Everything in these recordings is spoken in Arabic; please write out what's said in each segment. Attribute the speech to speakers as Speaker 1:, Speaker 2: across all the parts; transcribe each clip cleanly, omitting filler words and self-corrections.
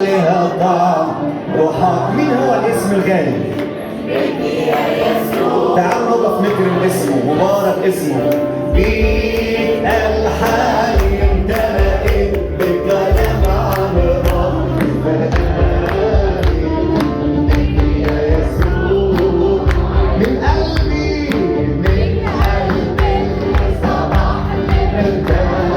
Speaker 1: لها طعم روحك. مين هو الاسم الغالي؟ تعالوا نقف نكرم اسمه، مبارك اسمه. بيك الحالي امتلأت بكلام عن ربك يا يسوع. من قلبي صباح مرتاح.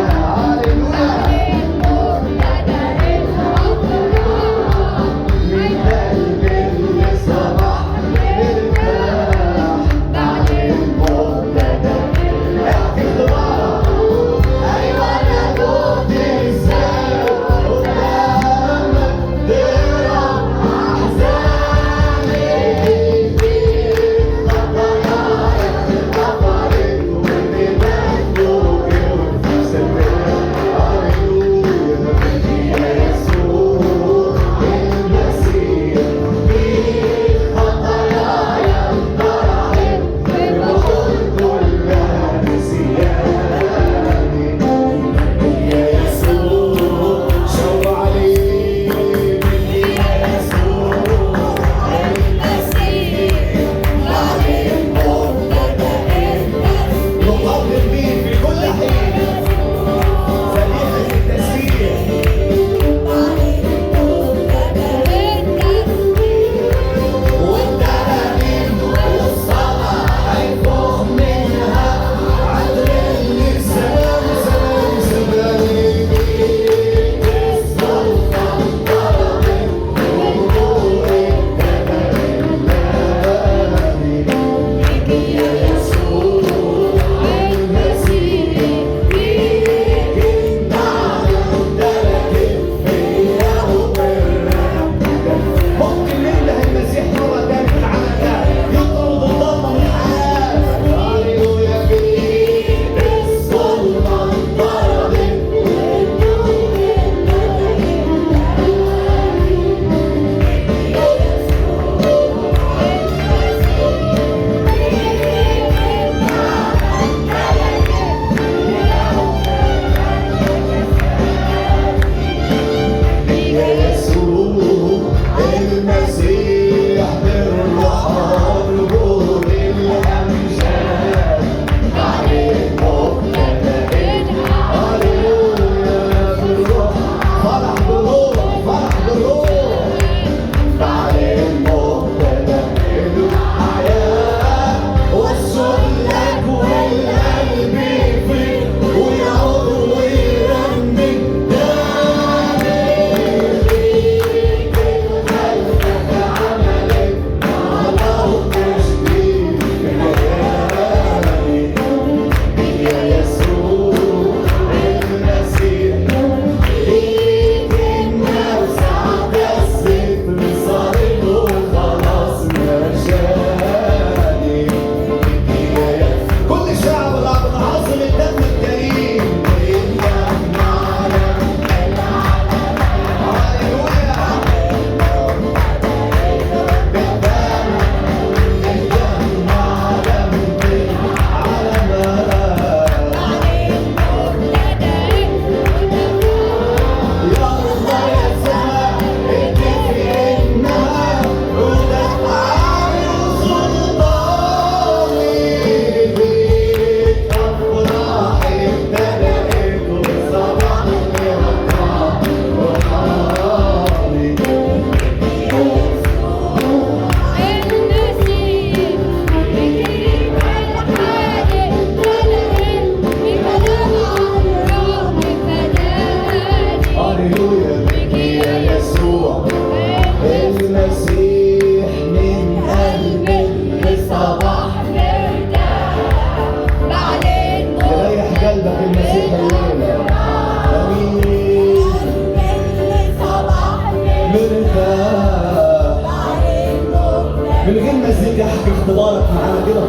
Speaker 1: من غير مزيكا احكي اختبارك معانا كده.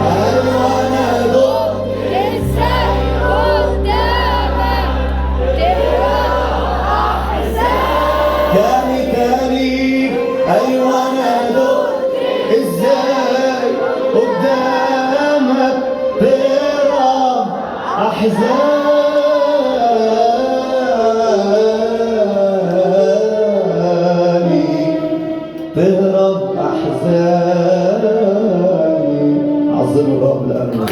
Speaker 1: ايوه انا دق
Speaker 2: ازاي قدامك تقرا احزان
Speaker 1: تاني. ايوه انا دق ازاي قدامك تقرا احزان. تهرب أحزاني. عظموا الرب لأنه